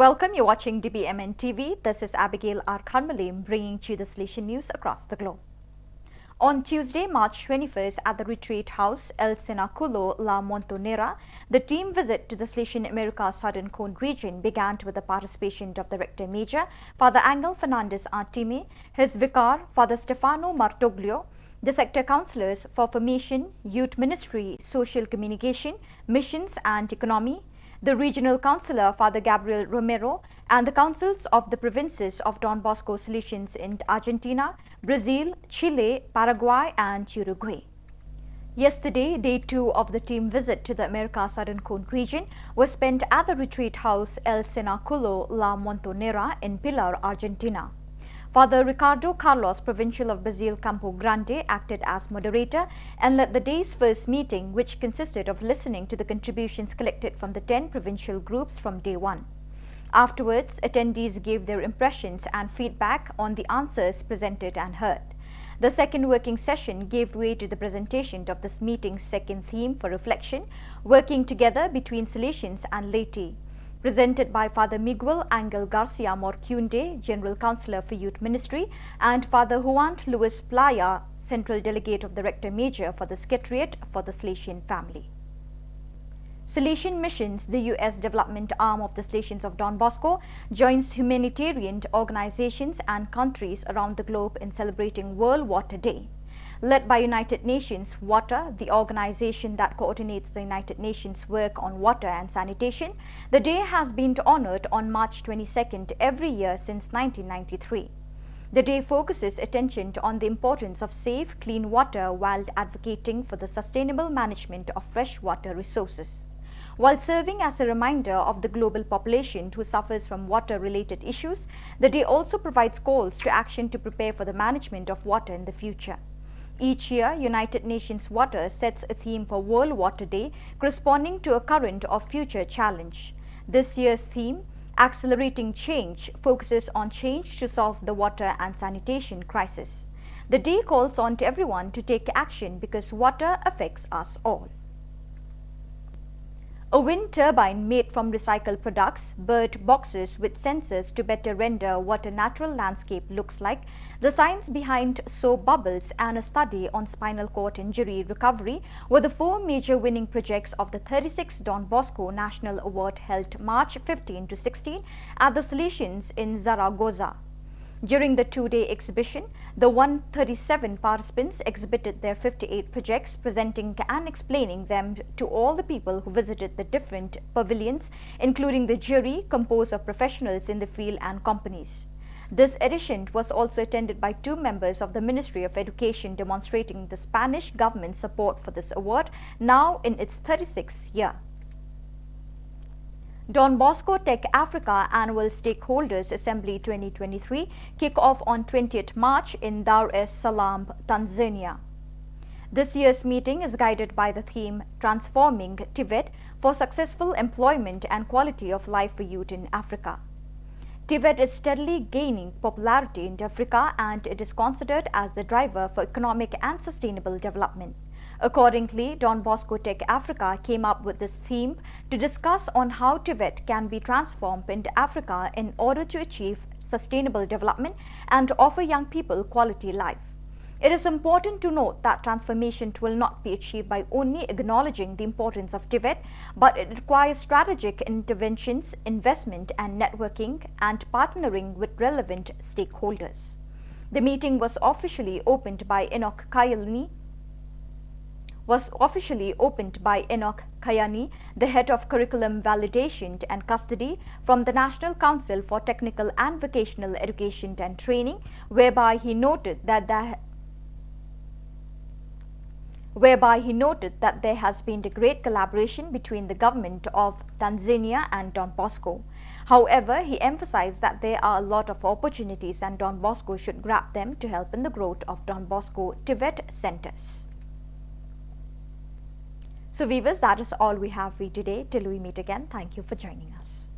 welcome. You're watching dbmnTv. This is Abigail R. Karmalim bringing to you the Salesian news across the globe. On Tuesday, March 21st, at the Retreat House, El Cenaculo, La Montonera, the team visit to the Salesian America Southern Cone region began with the participation of the Rector Major, Father Angel Fernandez Artime, his vicar, Father Stefano Martoglio, the sector councillors for Formation, Youth Ministry, Social Communication, Missions and Economy, the regional councillor Father Gabriel Romero, and the councils of the provinces of Don Bosco Salesians in Argentina, Brazil, Chile, Paraguay and Uruguay. Yesterday, day 2 of the team visit to the America Southern Cone region was spent at the retreat house El Cenaculo La Montonera in Pilar, Argentina. Father Ricardo Carlos, Provincial of Brazil Campo Grande, acted as moderator and led the day's first meeting, which consisted of listening to the contributions collected from the 10 provincial groups from day 1. Afterwards, attendees gave their impressions and feedback on the answers presented and heard. The second working session gave way to the presentation of this meeting's second theme for reflection, working together between Salesians and laity, presented by Father Miguel Angel Garcia Morcunde, General Councillor for Youth Ministry, and Father Juan Luis Playa, Central Delegate of the Rector Major for the Secretariat for the Salesian Family. Salesian Missions, the U.S. development arm of the Salesians of Don Bosco, joins humanitarian organizations and countries around the globe in celebrating World Water Day. Led by United Nations Water, the organization that coordinates the United Nations work on water and sanitation, the day has been honored on March 22nd every year since 1993. The day focuses attention on the importance of safe, clean water while advocating for the sustainable management of freshwater resources. While serving as a reminder of the global population who suffers from water-related issues, the day also provides calls to action to prepare for the management of water in the future. Each year, United Nations Water sets a theme for World Water Day corresponding to a current or future challenge. This year's theme, Accelerating Change, focuses on change to solve the water and sanitation crisis. The day calls on to everyone to take action because water affects us all. A wind turbine made from recycled products, bird boxes with sensors to better render what a natural landscape looks like, the science behind soap bubbles and a study on spinal cord injury recovery were the 4 major winning projects of the 36th Don Bosco National Award held March 15 to 16 at the Salesians in Zaragoza. During the 2-day exhibition, the 137 participants exhibited their 58 projects, presenting and explaining them to all the people who visited the different pavilions, including the jury composed of professionals in the field and companies. This edition was also attended by 2 members of the Ministry of Education, demonstrating the Spanish government's support for this award, now in its 36th year. Don Bosco Tech Africa Annual Stakeholders Assembly 2023 kick off on 20th March in Dar es Salaam, Tanzania. This year's meeting is guided by the theme Transforming TVET for Successful Employment and Quality of Life for Youth in Africa. TVET is steadily gaining popularity in Africa and it is considered as the driver for economic and sustainable development. Accordingly, Don Bosco Tech Africa came up with this theme to discuss on how TVET can be transformed into Africa in order to achieve sustainable development and offer young people quality life. It is important to note that transformation will not be achieved by only acknowledging the importance of TVET, but it requires strategic interventions, investment and networking, and partnering with relevant stakeholders. The meeting was officially opened by Enoch Kayani, the head of curriculum validation and custody from the National Council for Technical and Vocational Education and Training, whereby he noted that there has been a great collaboration between the government of Tanzania and Don Bosco. However, he emphasized that there are a lot of opportunities and Don Bosco should grab them to help in the growth of Don Bosco TVET centers. So viewers, that is all we have for you today. Till we meet again, thank you for joining us.